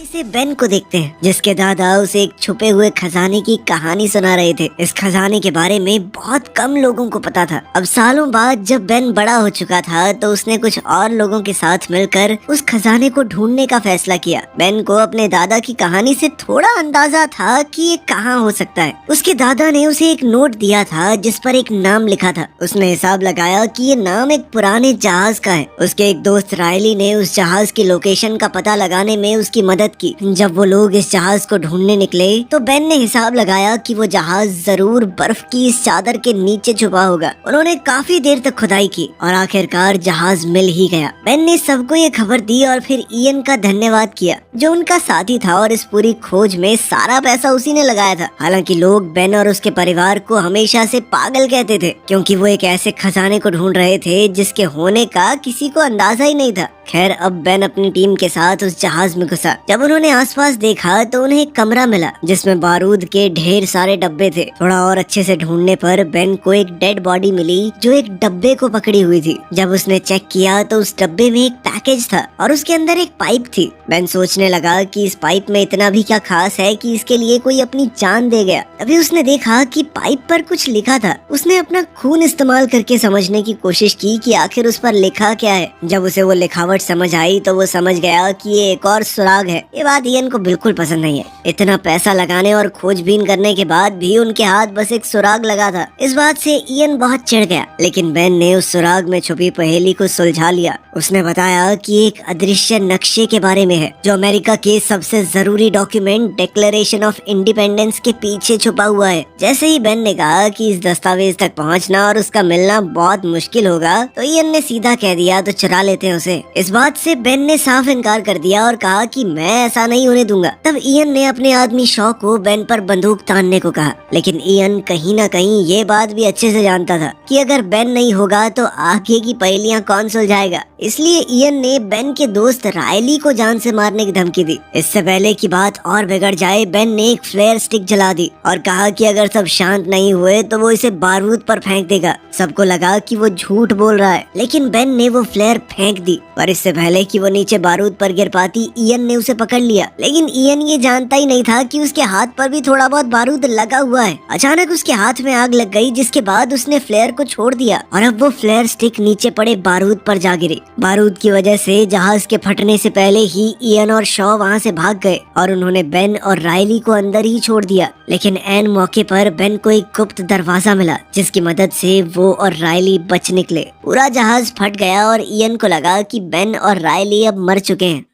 से बेन को देखते हैं जिसके दादा उसे एक छुपे हुए खजाने की कहानी सुना रहे थे। इस खजाने के बारे में बहुत कम लोगों को पता था। अब सालों बाद जब बेन बड़ा हो चुका था तो उसने कुछ और लोगों के साथ मिलकर उस खजाने को ढूंढने का फैसला किया। बेन को अपने दादा की कहानी से थोड़ा अंदाजा था कि ये कहाँ हो सकता है। उसके दादा ने उसे एक नोट दिया था जिस पर एक नाम लिखा था। उसने हिसाब लगाया कि ये नाम एक पुराने जहाज का है। उसके एक दोस्त रायली ने उस जहाज की लोकेशन का पता लगाने में उसकी मदद की। जब वो लोग इस जहाज को ढूंढने निकले तो बेन ने हिसाब लगाया कि वो जहाज जरूर बर्फ की इस चादर के नीचे छुपा होगा। उन्होंने काफी देर तक खुदाई की और आखिरकार जहाज मिल ही गया। बेन ने सबको ये खबर दी और फिर इयन का धन्यवाद किया जो उनका साथी था और इस पूरी खोज में सारा पैसा उसी ने लगाया था। हालांकि लोग बेन और उसके परिवार को हमेशा से पागल कहते थे क्योंकि वो एक ऐसे खजाने को ढूंढ रहे थे जिसके होने का किसी को अंदाजा ही नहीं था। खैर अब बेन अपनी टीम के साथ उस जहाज में घुसा। जब उन्होंने आसपास देखा तो उन्हें एक कमरा मिला जिसमें बारूद के ढेर सारे डब्बे थे। थोड़ा और अच्छे से ढूंढने पर बेन को एक डेड बॉडी मिली जो एक डब्बे को पकड़ी हुई थी। जब उसने चेक किया तो उस डब्बे में एक पैकेज था और उसके अंदर एक पाइप थी। बेन सोचने लगा कि इस पाइप में इतना भी क्या खास है कि इसके लिए कोई अपनी जान दे गया। तभी उसने देखा कि पाइप पर कुछ लिखा था। उसने अपना खून इस्तेमाल करके समझने की कोशिश की कि आखिर उस पर लिखा क्या है। जब उसे वो लिखावट समझ आई तो वो समझ गया कि ये एक और सुराग है। ये बात इयन को बिल्कुल पसंद नहीं है। इतना पैसा लगाने और खोजबीन करने के बाद भी उनके हाथ बस एक सुराग लगा था। इस बात से इयन बहुत चिढ़ गया, लेकिन बेन ने उस सुराग में छुपी पहेली को सुलझा लिया। उसने बताया कि एक अदृश्य नक्शे के बारे में है जो अमेरिका के सबसे जरूरी डॉक्यूमेंट डिक्लेरेशन ऑफ इंडिपेंडेंस के पीछे छुपा हुआ है। जैसे ही बेन ने कहा कि इस दस्तावेज तक पहुंचना और उसका मिलना बहुत मुश्किल होगा तो इयन ने सीधा कह दिया तो चुरा लेते हैं उसे। इस बात से बेन ने साफ इनकार कर दिया और कहा कि मैं ऐसा नहीं होने दूंगा। तब इयन ने अपने आदमी शॉ को बेन पर बंदूक तानने को कहा, लेकिन इयन कहीं न कहीं ये बात भी अच्छे से जानता था कि अगर बेन नहीं होगा तो आगे की पहेलियां कौन सुलझाएगा। इसलिए इयन ने बेन के दोस्त रायली को जान से मारने की धमकी दी। इससे पहले की बात और बिगड़ जाए बेन ने एक फ्लेयर स्टिक जला दी और कहा कि अगर सब शांत नहीं हुए तो वो इसे बारूद पर फेंक देगा। सबको लगा कि वो झूठ बोल रहा है, लेकिन बेन ने वो फ्लेयर फेंक दी पर इससे पहले कि वो नीचे बारूद पर गिर पाती इयन ने उसे पकड़ लिया। लेकिन इयन ये जानता ही नहीं था कि उसके हाथ पर भी थोड़ा बहुत बारूद लगा हुआ है। अचानक उसके हाथ में आग लग गई जिसके बाद उसने फ्लेयर को छोड़ दिया और अब वो फ्लेयर स्टिक नीचे पड़े बारूद पर जा गिरी। बारूद की वजह से जहाज के फटने से पहले ही इयन और शॉ वहाँ से भाग गए और उन्होंने बेन और रायली को अंदर ही छोड़ दिया। लेकिन ऐन मौके पर बेन को एक गुप्त दरवाजा मिला जिसकी मदद से वो और रायली बच निकले। पूरा जहाज फट गया और इयन को लगा कि बेन और रायली अब मर चुके हैं।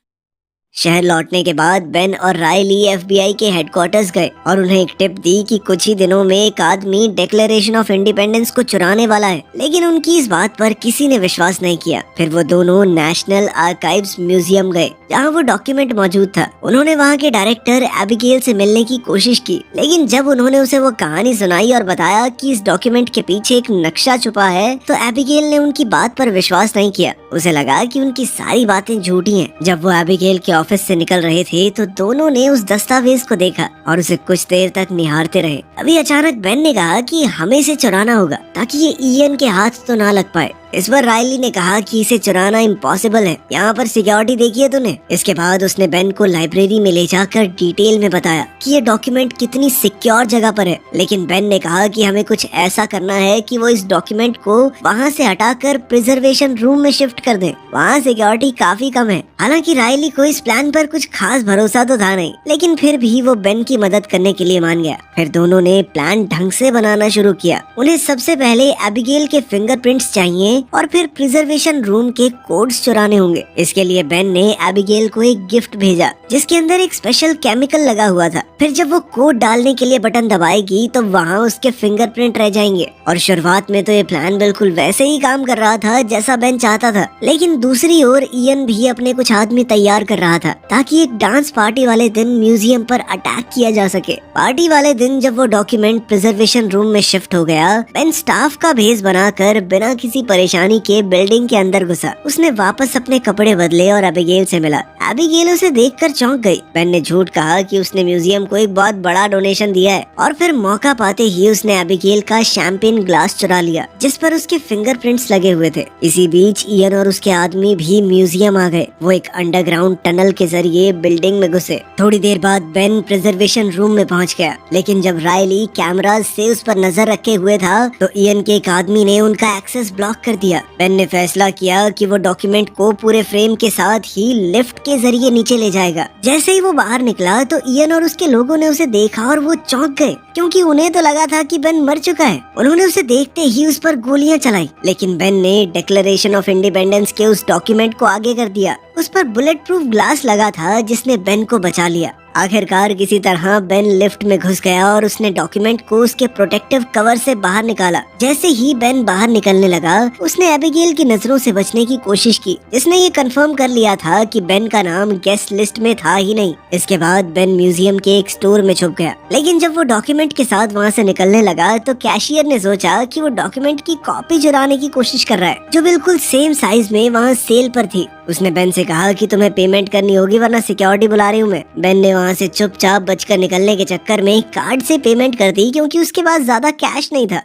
शहर लौटने के बाद बेन और रायली FBI के हेडक्वार्टर्स गए और उन्हें एक टिप दी कि कुछ ही दिनों में एक आदमी डिक्लेरेशन ऑफ इंडिपेंडेंस को चुराने वाला है। लेकिन उनकी इस बात पर किसी ने विश्वास नहीं किया। फिर वो दोनों नेशनल आर्काइव्स म्यूजियम गए जहाँ वो डॉक्यूमेंट मौजूद था। उन्होंने वहाँ के डायरेक्टर एबिगेल से मिलने की कोशिश की, लेकिन जब उन्होंने उसे वो कहानी सुनाई और बताया कि इस डॉक्यूमेंट के पीछे एक नक्शा छुपा है तो एबिगेल ने उनकी बात पर विश्वास नहीं किया। उसे लगा कि उनकी सारी बातें झूठी हैं। जब वो एबिगेल के ऑफिस से निकल रहे थे तो दोनों ने उस दस्तावेज को देखा और उसे कुछ देर तक निहारते रहे। अभी अचानक बेन ने कहा कि हमें इसे चुराना होगा ताकि ये इयन के हाथ तो ना लग पाए। इस पर रायली ने कहा कि इसे चुराना इम्पॉसिबल है, यहाँ पर सिक्योरिटी देखी है तूने। इसके बाद उसने बेन को लाइब्रेरी में ले जाकर डिटेल में बताया कि ये डॉक्यूमेंट कितनी सिक्योर जगह पर है। लेकिन बेन ने कहा कि हमें कुछ ऐसा करना है कि वो इस डॉक्यूमेंट को वहाँ से हटाकर प्रिजर्वेशन रूम में शिफ्ट कर दे। वहाँ सिक्योरिटी काफी कम है। हालांकि रायली को इस प्लान पर कुछ खास भरोसा तो था नहीं, लेकिन फिर भी वो बेन की मदद करने के लिए मान गया। फिर दोनों ने प्लान ढंग से बनाना शुरू किया। उन्हें सबसे पहले एबिगेल के फिंगरप्रिंट्स चाहिए और फिर प्रिजर्वेशन रूम के कोड्स चुराने होंगे। इसके लिए बेन ने एबिगेल को एक गिफ्ट भेजा जिसके अंदर एक स्पेशल केमिकल लगा हुआ था। फिर जब वो कोड डालने के लिए बटन दबाएगी तो वहाँ उसके फिंगरप्रिंट रह जाएंगे। और शुरुआत में तो ये प्लान बिल्कुल वैसे ही काम कर रहा था जैसा बेन चाहता था, लेकिन दूसरी ओर इयन भी अपने कुछ आदमी तैयार कर रहा था ताकि एक डांस पार्टी वाले दिन म्यूजियम पर अटैक किया जा सके। पार्टी वाले दिन जब वो डॉक्यूमेंट प्रिजर्वेशन रूम में शिफ्ट हो गया, बेन स्टाफ का भेस बनाकर बिना किसी परेशानी के बिल्डिंग के अंदर घुसा। उसने वापस अपने कपड़े बदले और एबिगेल से मिला। एबिगेल उसे देखकर चौंक गई। बेन ने झूठ कहा कि उसने म्यूजियम को एक बहुत बड़ा डोनेशन दिया है और फिर मौका पाते ही उसने एबिगेल का शैंपेन ग्लास चुरा लिया जिस पर उसके फिंगरप्रिंट्स लगे हुए थे। इसी बीच इयन और उसके आदमी भी म्यूजियम आ गए। वो एक अंडरग्राउंड टनल के जरिए बिल्डिंग में घुसे। थोड़ी देर बाद बेन प्रिजर्वेशन रूम में पहुंच गया, लेकिन जब रायली कैमरास से उस पर नजर रखे हुए था तो इयन के एक आदमी ने उनका एक्सेस ब्लॉक कर दिया। बेन ने फैसला किया कि वो डॉक्यूमेंट को पूरे फ्रेम के साथ ही लिफ्ट के जरिए नीचे ले जाएगा। जैसे ही वो बाहर निकला तो इयन और उसके लोगों ने उसे देखा और वो चौंक गए क्योंकि उन्हें तो लगा था कि बेन मर चुका है। उन्होंने उसे देखते ही उस पर गोलियां चलाई, लेकिन बेन ने डिक्लेरेशन ऑफ इंडिपेंडेंस के उस डॉक्यूमेंट को आगे कर दिया। उस पर बुलेट प्रूफ ग्लास लगा था जिसने बेन को बचा लिया। आखिरकार किसी तरह बेन लिफ्ट में घुस गया और उसने डॉक्यूमेंट को उसके प्रोटेक्टिव कवर से बाहर निकाला। जैसे ही बेन बाहर निकलने लगा उसने एबिगेल की नजरों से बचने की कोशिश की, जिसने ये कंफर्म कर लिया था कि बेन का नाम गेस्ट लिस्ट में था ही नहीं। इसके बाद बेन म्यूजियम के एक स्टोर में छुप गया, लेकिन जब वो डॉक्यूमेंट के साथ वहाँ से निकलने लगा तो कैशियर ने सोचा कि वो डॉक्यूमेंट की कॉपी चुराने की कोशिश कर रहा है जो बिल्कुल सेम साइज में वहाँ सेल पर थी। उसने बेन से कहा कि तुम्हें पेमेंट करनी होगी वरना सिक्योरिटी बुला रही हूँ मैं। बेन ने वहाँ से चुपचाप बचकर निकलने के चक्कर में कार्ड से पेमेंट कर दी क्योंकि उसके पास ज्यादा कैश नहीं था।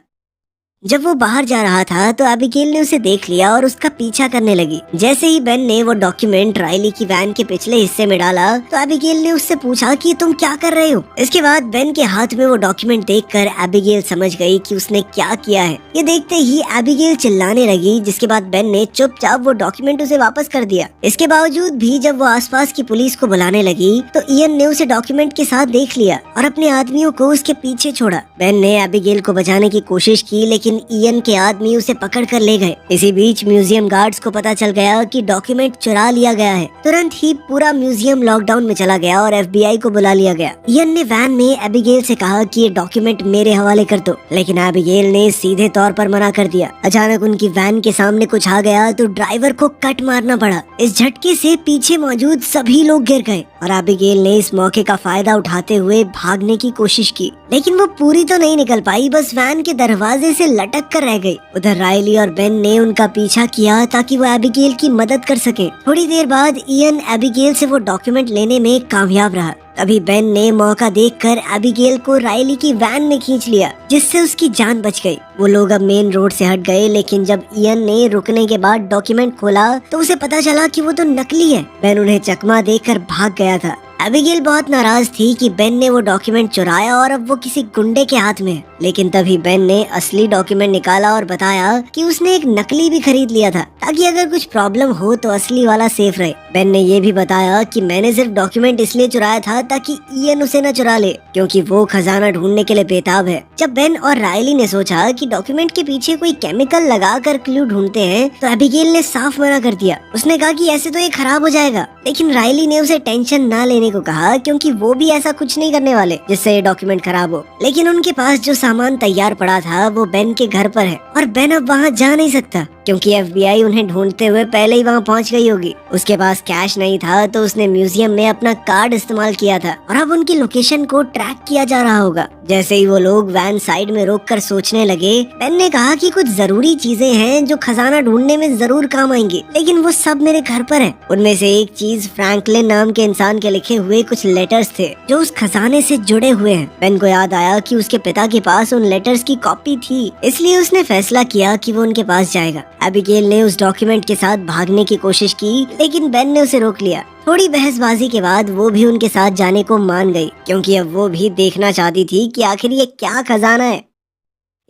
जब वो बाहर जा रहा था तो एबिगेल ने उसे देख लिया और उसका पीछा करने लगी। जैसे ही बेन ने वो डॉक्यूमेंट रायली की वैन के पिछले हिस्से में डाला तो एबिगेल ने उससे पूछा कि तुम क्या कर रहे हो। इसके बाद बेन के हाथ में वो डॉक्यूमेंट देखकर एबिगेल समझ गई कि उसने क्या किया है। ये देखते ही एबिगेल चिल्लाने लगी, जिसके बाद बेन ने चुपचाप वो डॉक्यूमेंट उसे वापस कर दिया। इसके बावजूद भी जब वो आसपास की पुलिस को बुलाने लगी तो इयन ने उसे डॉक्यूमेंट के साथ देख लिया और अपने आदमियों को उसके पीछे छोड़ा। बेन ने एबिगेल को बचाने की कोशिश की, लेकिन इयन के आदमी उसे पकड़ कर ले गए। इसी बीच म्यूजियम गार्ड्स को पता चल गया कि डॉक्यूमेंट चुरा लिया गया है। तुरंत ही पूरा म्यूजियम लॉकडाउन में चला गया और FBI को बुला लिया गया। इयन ने वैन में एबिगेल से कहा कि ये डॉक्यूमेंट मेरे हवाले कर दो, लेकिन एबिगेल ने सीधे तौर पर मना कर दिया। अचानक उनकी वैन के सामने कुछ आ गया तो ड्राइवर को कट मारना पड़ा। इस झटके से पीछे मौजूद सभी लोग गिर गए और एबिगेल ने इस मौके का फायदा उठाते हुए भागने की कोशिश की, लेकिन वो पूरी तो नहीं निकल पाई, बस वैन के दरवाजे से लटक कर रह गई। उधर रायली और बेन ने उनका पीछा किया ताकि वो एबिगेल की मदद कर सके। थोड़ी देर बाद इयन एबिगेल से वो डॉक्यूमेंट लेने में कामयाब रहा। तभी बेन ने मौका देखकर एबिगेल को रायली की वैन में खींच लिया, जिससे उसकी जान बच गई। वो लोग अब मेन रोड से हट गए, लेकिन जब इयन ने रुकने के बाद डॉक्यूमेंट खोला तो उसे पता चला कि वो तो नकली है। बेन उन्हें चकमा देकर भाग गया था। एबिगेल बहुत नाराज थी कि बेन ने वो डॉक्यूमेंट चुराया और अब वो किसी गुंडे के हाथ में है। लेकिन तभी बेन ने असली डॉक्यूमेंट निकाला और बताया कि उसने एक नकली भी खरीद लिया था ताकि अगर कुछ प्रॉब्लम हो तो असली वाला सेफ रहे। बेन ने ये भी बताया कि मैंने सिर्फ डॉक्यूमेंट इसलिए चुराया था ताकि इयन उसे न चुरा ले, क्योंकि वो खजाना ढूंढने के लिए बेताब है। जब बेन और रायली ने सोचा कि डॉक्यूमेंट के पीछे कोई केमिकल लगाकर क्लू ढूंढते हैं तो एबिगेल ने साफ मना कर दिया। उसने कहा कि ऐसे तो ये खराब हो जाएगा, लेकिन रायली ने उसे टेंशन ना लेने को कहा क्योंकि वो भी ऐसा कुछ नहीं करने वाले जिससे ये डॉक्यूमेंट खराब हो। लेकिन उनके पास जो सामान तैयार पड़ा था वो बेन के घर पर है और बेन अब वहाँ जा नहीं सकता क्योंकि FBI उन्हें ढूंढते हुए पहले ही वहाँ पहुँच गई होगी। उसके पास कैश नहीं था तो उसने म्यूजियम में अपना कार्ड इस्तेमाल किया था और अब उनकी लोकेशन को ट्रैक किया जा रहा होगा। जैसे ही वो लोग वैन साइड में रोककर सोचने लगे, बेन ने कहा कि कुछ जरूरी चीजें हैं जो खजाना ढूंढने में जरूर काम आएंगी, लेकिन वो सब मेरे घर पर है। उनमें से एक चीज फ्रैंकलिन नाम के इंसान के लिखे हुए कुछ लेटर्स थे जो उस खजाने से जुड़े हुए हैं। बेन को याद आया कि उसके पिता के पास उन लेटर्स की कॉपी थी, इसलिए उसने फैसला किया कि वो उनके पास जाएगा। एबिगेल ने उस डॉक्यूमेंट के साथ भागने की कोशिश की, लेकिन बेन ने उसे रोक लिया। थोड़ी बहसबाजी के बाद वो भी उनके साथ जाने को मान गई क्योंकि अब वो भी देखना चाहती थी कि आखिर ये क्या खजाना है।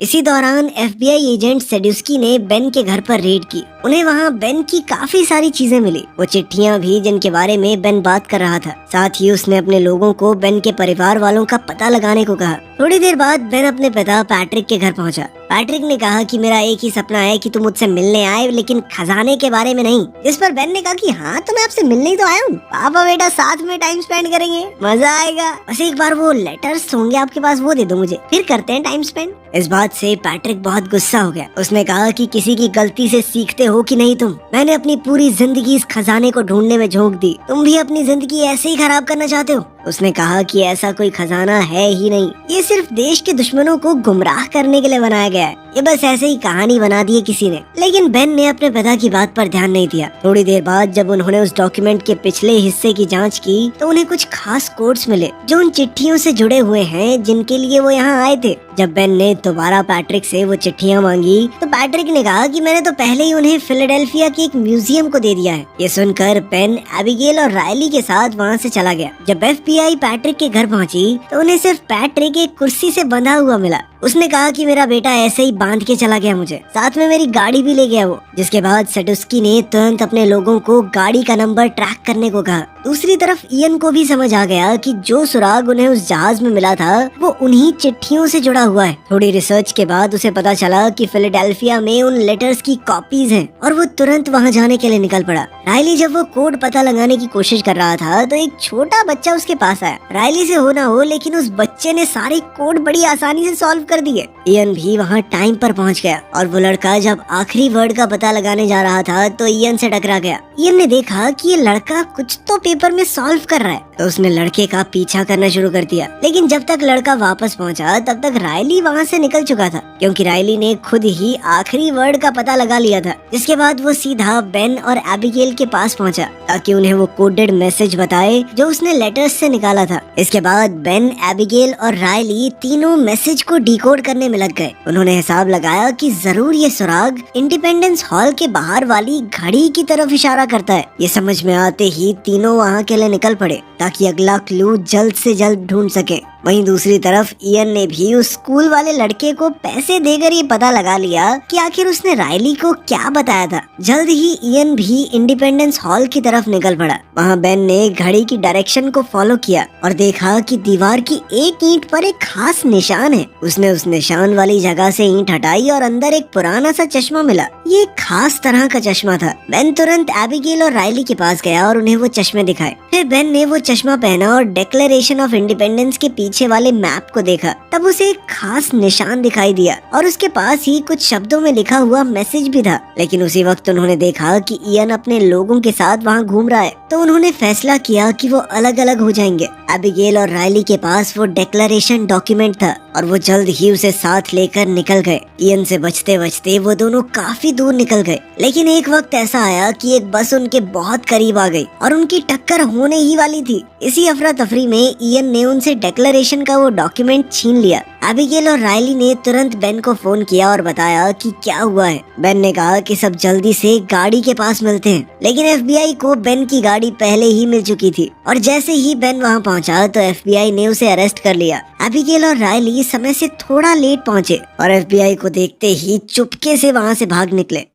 इसी दौरान FBI एजेंट सेड्यूस्की ने बेन के घर पर रेड की। उन्हें वहाँ बेन की काफी सारी चीजें मिली, वो चिट्ठियाँ भी जिनके बारे में बेन बात कर रहा था। साथ ही उसने अपने लोगों को बेन के परिवार वालों का पता लगाने को कहा। थोड़ी देर बाद बेन अपने पिता पैट्रिक के घर पहुँचा। पैट्रिक ने कहा कि मेरा एक ही सपना है कि तुम मुझसे मिलने आए, लेकिन खजाने के बारे में नहीं। जिस पर बेन ने कहा कि हाँ, तो मैं आपसे मिलने ही तो आया हूँ। पापा बेटा साथ में टाइम स्पेंड करेंगे, मजा आएगा। बस एक बार वो लेटर्स होंगे आपके पास, वो दे दो मुझे, फिर करते हैं टाइम स्पेंड। इस बात से पैट्रिक बहुत गुस्सा हो गया। उसने कहा कि किसी की गलती से सीखते हो कि नहीं तुम? मैंने अपनी पूरी जिंदगी इस खजाने को ढूंढने में झोंक दी, तुम भी अपनी जिंदगी ऐसे ही खराब करना चाहते हो? उसने कहा कि ऐसा कोई खजाना है ही नहीं, ये सिर्फ देश के दुश्मनों को गुमराह करने के लिए बनाया गया है, ये बस ऐसे ही कहानी बना दी है किसी ने। लेकिन बेन ने अपने पिता की बात पर ध्यान नहीं दिया। थोड़ी देर बाद जब उन्होंने उस डॉक्यूमेंट के पिछले हिस्से की जांच की तो उन्हें कुछ खास कोड्स मिले जो उन चिट्ठियों से जुड़े हुए हैं जिनके लिए वो यहाँ आए थे। जब बेन ने दोबारा पैट्रिक से वो चिट्ठियाँ मांगी तो पैट्रिक ने कहा कि मैंने तो पहले ही उन्हें फिलाडेल्फिया के एक म्यूजियम को दे दिया है। ये सुनकर बेन एबिगेल और रायली के साथ वहाँ से चला गया। जब FBI पैट्रिक के घर पहुँची तो उन्हें सिर्फ पैट्रिक एक कुर्सी से बंधा हुआ मिला। उसने कहा कि मेरा बेटा ऐसे ही बांध के चला गया मुझे, साथ में मेरी गाड़ी भी ले गया वो। जिसके बाद सेडुस्की ने तुरंत अपने लोगों को गाड़ी का नंबर ट्रैक करने को कहा। दूसरी तरफ इयन को भी समझ आ गया कि जो सुराग उन्हें उस जहाज में मिला था वो उन्हीं चिट्ठियों से जुड़ा हुआ है। थोड़ी रिसर्च के बाद उसे पता चला कि फिलाडेल्फिया में उन लेटर्स की कॉपीज हैं और वो तुरंत वहाँ जाने के लिए निकल पड़ा। रायली जब वो कोड पता लगाने की कोशिश कर रहा था तो एक छोटा बच्चा उसके पास आया। रायली से हो ना हो लेकिन उस बच्चे ने सारे कोड बड़ी आसानी से सॉल्व कर दिए। इयन भी वहाँ टाइम पर पहुँच गया और वो लड़का जब आखिरी वर्ड का पता लगाने जा रहा था तो इयन से टकरा गया। इयन ने देखा कि ये लड़का कुछ तो पेपर में सॉल्व कर रहा है तो उसने लड़के का पीछा करना शुरू कर दिया। लेकिन जब तक लड़का वापस पहुंचा तब तक रायली वहां से निकल चुका था, क्योंकि रायली ने खुद ही आखिरी वर्ड का पता लगा लिया था। जिसके बाद वो सीधा बेन और एबिगेल के पास पहुंचा ताकि उन्हें वो कोडेड मैसेज बताए जो उसने लेटर्स से निकाला था। इसके बाद बेन, एबिगेल और रायली तीनों मैसेज को डिकोड करने में लग गए। उन्होंने हिसाब लगाया कि जरूर ये सुराग इंडिपेंडेंस हॉल के बाहर वाली घड़ी की तरफ इशारा करता है। ये समझ में आते ही तीनों वहाँ के लिए निकल पड़े ताकि अगला क्लू जल्द से जल्द ढूंढ सके। वहीं दूसरी तरफ इयन ने भी उस स्कूल वाले लड़के को पैसे देकर ये पता लगा लिया कि आखिर उसने रायली को क्या बताया था। जल्द ही इयन भी इंडिपेंडेंस हॉल की तरफ निकल पड़ा। वहाँ बेन ने घड़ी की डायरेक्शन को फॉलो किया और देखा कि दीवार की एक ईंट पर एक खास निशान है। उसने उस निशान वाली जगह से ईंट हटाई और अंदर एक पुराना सा चश्मा मिला। ये एक खास तरह का चश्मा था। बेन तुरंत एबिगेल और रायली के पास गया और उन्हें वो चश्मे दिखाए। फिर बेन ने वो चश्मा पहना और डिक्लेरेशन ऑफ इंडिपेंडेंस के पीछे वाले मैप को देखा। तब उसे एक खास निशान दिखाई दिया और उसके पास ही कुछ शब्दों में लिखा हुआ मैसेज भी था। लेकिन उसी वक्त उन्होंने देखा कि इयन अपने लोगों के साथ वहाँ घूम रहा है, तो उन्होंने फैसला किया कि वो अलग अलग हो जाएंगे। एबिगेल और रायली के पास वो डिक्लेरेशन डॉक्यूमेंट था और वो जल्द ही उसे साथ लेकर निकल गए। इयन से बचते बचते वो दोनों काफी दूर निकल गए। लेकिन एक वक्त ऐसा आया कि एक बस उनके बहुत करीब आ गई और उनकी टक्कर होने ही वाली थी। इसी अफरा तफरी में इयन ने उनसे डिक्लेरेशन का वो डॉक्यूमेंट छीन लिया। एबिगेल और रायली ने तुरंत बेन को फोन किया और बताया कि क्या हुआ है। बेन ने कहा कि सब जल्दी से गाड़ी के पास मिलते हैं। लेकिन FBI को बेन की गाड़ी पहले ही मिल चुकी थी और जैसे ही बेन वहां पहुंचा तो FBI ने उसे अरेस्ट कर लिया। एबिगेल और रायली समय से थोड़ा लेट पहुंचे और FBI को देखते ही चुपके से वहां से भाग निकले।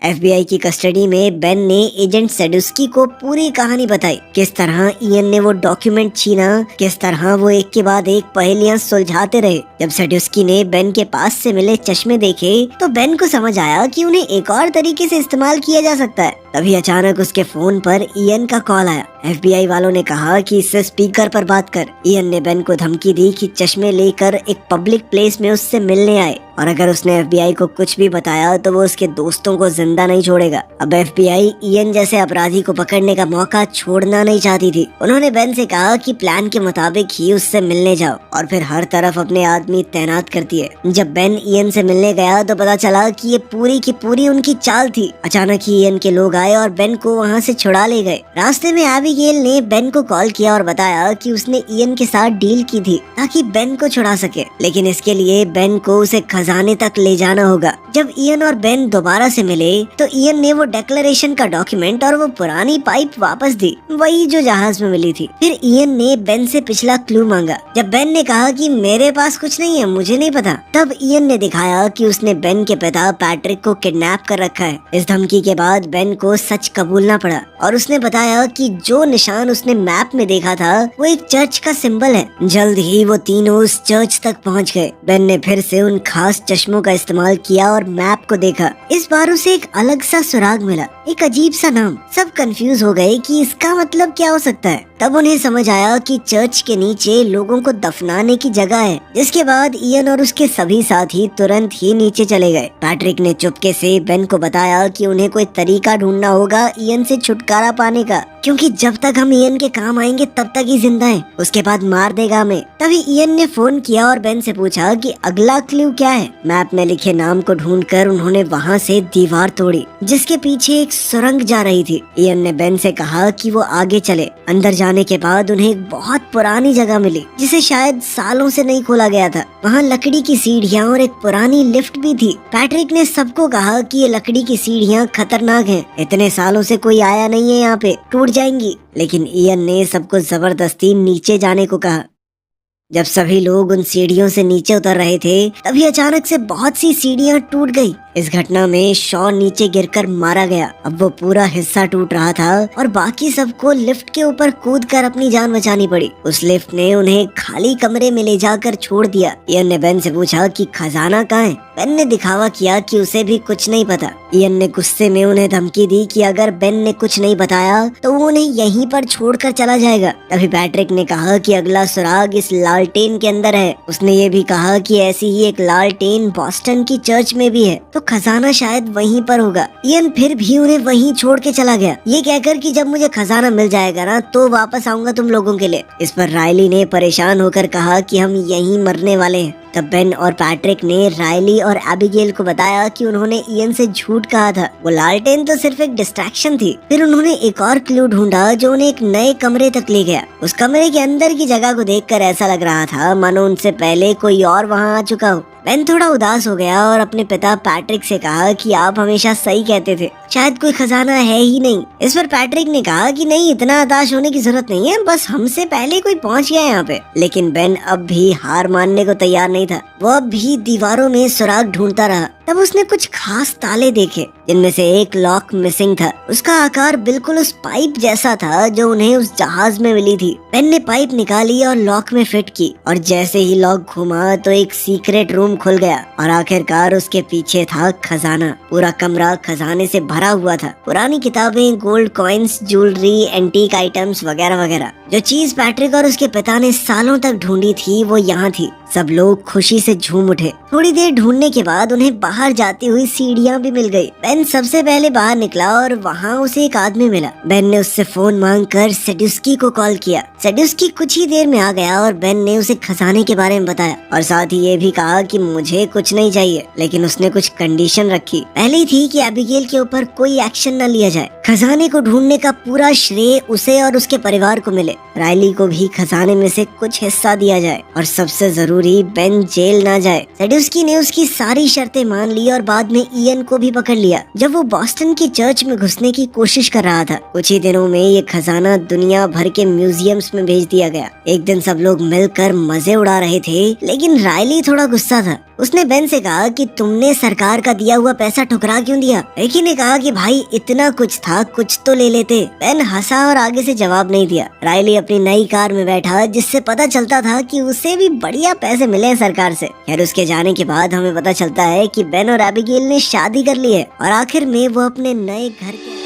FBI की कस्टडी में बेन ने एजेंट सेडुस्की को पूरी कहानी बताई। किस तरह इयन ने वो डॉक्यूमेंट छीना, किस तरह वो एक के बाद एक पहेलियां सुलझाते रहे। जब सेडुस्की ने बेन के पास से मिले चश्मे देखे तो बेन को समझ आया कि उन्हें एक और तरीके से इस्तेमाल किया जा सकता है। तभी अचानक उसके फोन पर इयन का कॉल आया। FBI वालों ने कहा कि इससे स्पीकर पर बात कर। इयन ने बेन को धमकी दी कि चश्मे लेकर एक पब्लिक प्लेस में उससे मिलने आए और अगर उसने FBI को कुछ भी बताया तो वो उसके दोस्तों को जिंदा नहीं छोड़ेगा। अब FBI इयन जैसे अपराधी को पकड़ने का मौका छोड़ना नहीं चाहती थी। उन्होंने बेन से कहा कि प्लान के मुताबिक ही उससे मिलने जाओ और फिर हर तरफ अपने आदमी तैनात करती है। जब बेन इयन से मिलने गया तो पता चला कि ये पूरी की पूरी उनकी चाल थी। अचानक ही इयन के लोग आए और बेन को वहाँ से छुड़ा ले गए। रास्ते में एबिगेल ने बेन को कॉल किया और बताया कि उसने इयन के साथ डील की थी ताकि बेन को छुड़ा सके, लेकिन इसके लिए बेन को उसे खजाने तक ले जाना होगा। जब इयन और बेन दोबारा से मिले तो इयन ने वो डिक्लेरेशन का डॉक्यूमेंट और वो पुरानी पाइप वापस दी, वही जो जहाज में मिली थी। फिर इयन ने बेन से पिछला क्लू मांगा। जब बेन ने कहा कि मेरे पास कुछ नहीं है, मुझे नहीं पता, तब इयन ने दिखाया कि उसने बेन के पिता पैट्रिक को किडनैप कर रखा है। इस धमकी के बाद बेन को सच कबूलना पड़ा और उसने बताया कि जो निशान उसने मैप में देखा था वो एक चर्च का सिंबल है। जल्द ही वो तीनों उस चर्च तक पहुंच गए। बेन ने फिर से उन खास चश्मों का इस्तेमाल किया और मैप को देखा। इस बार उसे एक अलग सा सुराग मिला, एक अजीब सा नाम। सब कंफ्यूज हो गए कि इसका मतलब क्या हो सकता है। तब उन्हें समझ आया कि चर्च के नीचे लोगों को दफनाने की जगह है। जिसके बाद इयन और उसके सभी साथी तुरंत ही नीचे चले गए। पैट्रिक ने चुपके से बेन को बताया कि उन्हें कोई तरीका ढूंढना होगा इयन से छुटकारा पाने का। क्योंकि जब तक हम इयन के काम आएंगे तब तक ही जिंदा है, उसके बाद मार देगा हमें। तभी इयन ने फोन किया और बेन से पूछा कि अगला क्लू क्या है। मैप में लिखे नाम को ढूंढकर उन्होंने वहाँ से दीवार तोड़ी जिसके पीछे एक सुरंग जा रही थी। इयन ने बेन से कहा कि वो आगे चले। अंदर जाने के बाद उन्हें एक बहुत पुरानी जगह मिली जिसे शायद सालों से नहीं खोला गया था। वहाँ लकड़ी की सीढ़ियाँ और एक पुरानी लिफ्ट भी थी। पैट्रिक ने सबको कहा कि ये लकड़ी की सीढ़ियाँ खतरनाक हैं, इतने सालों से कोई आया नहीं है यहाँ पे, टूट जाएंगी। लेकिन इयन ने सबको जबरदस्ती नीचे जाने को कहा। जब सभी लोग उन सीढ़ियों से नीचे उतर रहे थे तभी अचानक से बहुत सी सीढ़ियां टूट गई। इस घटना में शॉ नीचे गिरकर मारा गया। अब वो पूरा हिस्सा टूट रहा था और बाकी सबको लिफ्ट के ऊपर कूदकर अपनी जान बचानी पड़ी। उस लिफ्ट ने उन्हें खाली कमरे में ले जाकर छोड़ दिया। इयन ने बेन से पूछा कि खजाना कहाँ है। बेन ने दिखावा किया कि उसे भी कुछ नहीं पता। इयन ने गुस्से में उन्हें धमकी दी कि अगर बेन ने कुछ नहीं बताया तो वो उन्हें यहीं पर छोड़कर चला जाएगा। तभी पैट्रिक ने कहा कि अगला सुराग इस लालटेन के अंदर है। उसने ये भी कहा कि ऐसी ही एक लालटेन बॉस्टन की चर्च में भी है, तो खजाना शायद वहीं पर होगा। इयन फिर भी उन्हें वहीं छोड़ के चला गया, ये कहकर कि जब मुझे खजाना मिल जाएगा ना तो वापस आऊंगा तुम लोगों के लिए। इस पर रायली ने परेशान होकर कहा कि हम यहीं मरने वाले हैं। तब बेन और पैट्रिक ने रायली और एबिगेल को बताया कि उन्होंने इयन से झूठ कहा था, वो लालटेन तो सिर्फ एक डिस्ट्रैक्शन थी। फिर उन्होंने एक और क्लू ढूंढा जो उन्हें एक नए कमरे तक ले गया। उस कमरे के अंदर की जगह को देखकर ऐसा लग रहा था मानो उनसे पहले कोई और वहाँ आ चुका हो। बेन थोड़ा उदास हो गया और अपने पिता पैट्रिक से कहा कि आप हमेशा सही कहते थे, शायद कोई खजाना है ही नहीं। इस पर पैट्रिक ने कहा कि नहीं, इतना हताश होने की जरूरत नहीं है, बस हमसे पहले कोई पहुंच गया यहाँ पे। लेकिन बेन अब भी हार मानने को तैयार नहीं था। वो अब भी दीवारों में सुराग ढूंढता रहा। तब उसने कुछ खास ताले देखे जिनमें से एक लॉक मिसिंग था। उसका आकार बिल्कुल उस पाइप जैसा था जो उन्हें उस जहाज में मिली थी। बेन ने पाइप निकाली और लॉक में फिट की और जैसे ही लॉक घुमा तो एक सीक्रेट रूम खुल गया और आखिरकार उसके पीछे था खजाना। पूरा कमरा खजाने से भरा हुआ था। पुरानी किताबें, gold coins, jewellery, antique items वगैरह वगैरह। जो चीज पैट्रिक और उसके पिता ने सालों तक ढूंढी थी वो यहाँ थी। सब लोग खुशी से झूम उठे। थोड़ी देर ढूंढने के बाद उन्हें बाहर जाती हुई सीढ़ियाँ भी मिल गई। बेन सबसे पहले बाहर निकला और वहाँ उसे एक आदमी मिला। बेन ने उससे फोन मांगकर सेड्यूस्की को कॉल किया। सेड्यूस्की कुछ ही देर में आ गया और बेन ने उसे खजाने के बारे में बताया और साथ ही ये भी कहा कि मुझे कुछ नहीं चाहिए, लेकिन उसने कुछ कंडीशन रखी। पहली थी कि एबिगेल के ऊपर कोई एक्शन न लिया जाए। खजाने को ढूंढने का पूरा श्रेय उसे और उसके परिवार को मिले। रायली को भी खजाने में से कुछ हिस्सा दिया जाए और सबसे जरूरी बेन जेल ना जाए। सेड्यूस्की ने उसकी सारी शर्तें मान ली और बाद में इयन को भी पकड़ लिया जब वो बॉस्टन की चर्च में घुसने की कोशिश कर रहा था। कुछ ही दिनों में ये खजाना दुनिया भर के म्यूजियम्स में भेज दिया गया। एक दिन सब लोग मिलकर मजे उड़ा रहे थे, लेकिन रायली थोड़ा गुस्सा था। उसने बेन से कहा कि तुमने सरकार का दिया हुआ पैसा ठुकरा क्यों दिया। रिकी ने कहा कि भाई इतना कुछ था, कुछ तो ले लेते। बेन हंसा और आगे से जवाब नहीं दिया। रायली अपनी नई कार में बैठा जिससे पता चलता था कि उसे भी बढ़िया पैसे मिले हैं सरकार से। खैर उसके जाने के बाद हमें पता चलता है कि बेन और एबिगेल ने शादी कर ली है और आखिर में वो अपने नए घर के